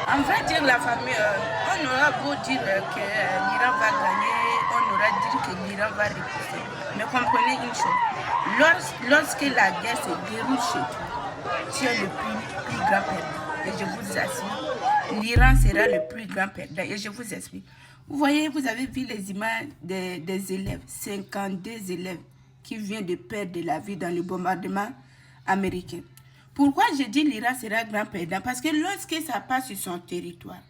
On va dire la famille, on aura beau dire que l'Iran va gagner, on aura dit que l'Iran va repousser. Mais comprenez une chose, lorsque la guerre se déroule chez toi, tu es le plus grand perdant. Et je vous assure, l'Iran sera le plus grand perdant. Et je vous explique. Vous voyez, vous avez vu les images des élèves, 52 élèves qui viennent de perdre la vie dans le bombardement américain. Pourquoi je dis l'Iran sera grand perdant? Parce que lorsque ça passe sur son territoire,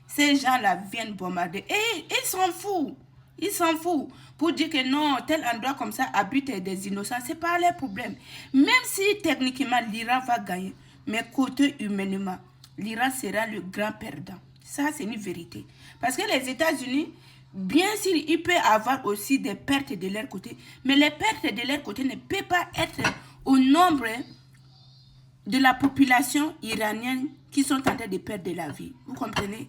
ces gens-là viennent bombarder. Et ils s'en foutent. Ils s'en foutent. Pour dire que non, tel endroit comme ça habite des innocents, ce n'est pas leur problème. Même si techniquement l'Iran va gagner, mais côté humainement, l'Iran sera le grand perdant. Ça, c'est une vérité. Parce que les États-Unis, bien sûr, ils peuvent avoir aussi des pertes de leur côté, mais les pertes de leur côté ne peuvent pas être au nombre de la population iranienne qui sont en train de perdre la vie. Vous comprenez?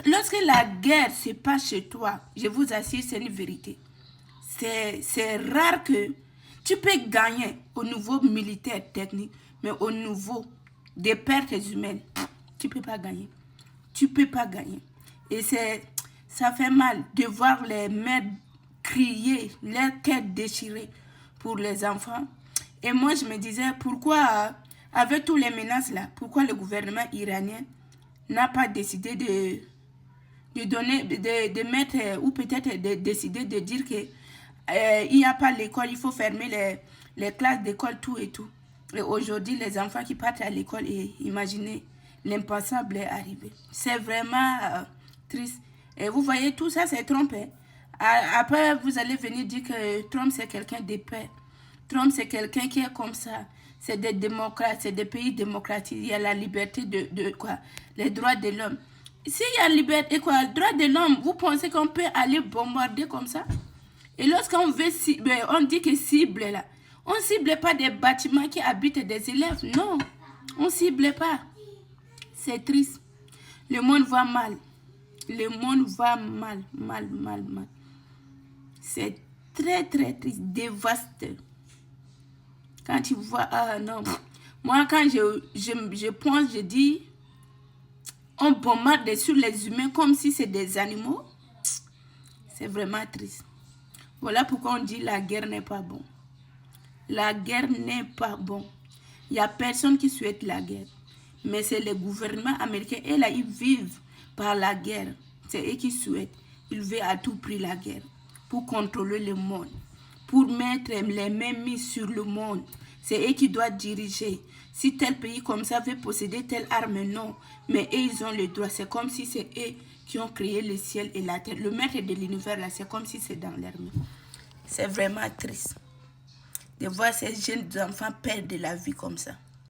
Lorsque la guerre se passe chez toi, je vous assure, c'est une vérité. C'est rare que tu peux gagner au niveau militaire technique, mais au niveau des pertes humaines, tu ne peux pas gagner. Tu ne peux pas gagner. Et ça fait mal de voir les mères crier, leur tête déchirée pour les enfants. Et moi, je me disais, pourquoi, avec toutes les menaces là, pourquoi le gouvernement iranien n'a pas décidé de donner, de mettre, ou peut-être de décider de dire que il n'y a pas l'école, il faut fermer les classes d'école, tout et tout. Et aujourd'hui, les enfants qui partent à l'école, et imaginez, l'impensable est arrivé. C'est vraiment triste. Et vous voyez, tout ça, c'est Trump. Hein. Après, vous allez venir dire que Trump, c'est quelqu'un de paix. Trump, c'est quelqu'un qui est comme ça. C'est des démocrates, c'est des pays démocratiques. Il y a la liberté de quoi? Les droits de l'homme. S'il y a liberté, quoi, droit de l'homme, vous pensez qu'on peut aller bombarder comme ça? Et lorsqu'on veut cibler, on dit que cible là, on ne cible pas des bâtiments qui habitent des élèves. Non, on ne cible pas. C'est triste. Le monde va mal. Le monde va mal, mal, mal, mal. C'est très, très triste, dévasteur. Quand tu vois, ah non. Moi, quand je pense, je dis, on bombarde sur les humains comme si c'est des animaux. C'est vraiment triste. Voilà pourquoi on dit la guerre n'est pas bon. La guerre n'est pas bon. Il n'y a personne qui souhaite la guerre. Mais c'est le gouvernement américain. Et là, ils vivent par la guerre. C'est eux qui souhaitent. Ils veulent à tout prix la guerre. Pour contrôler le monde. Pour mettre les mains mises sur le monde. C'est eux qui doivent diriger. Si tel pays comme ça veut posséder telle arme, non. Mais eux, ils ont le droit. C'est comme si c'est eux qui ont créé le ciel et la terre. Le maître de l'univers, là, c'est comme si c'est dans l'air. C'est vraiment triste de voir ces jeunes enfants perdre de la vie comme ça.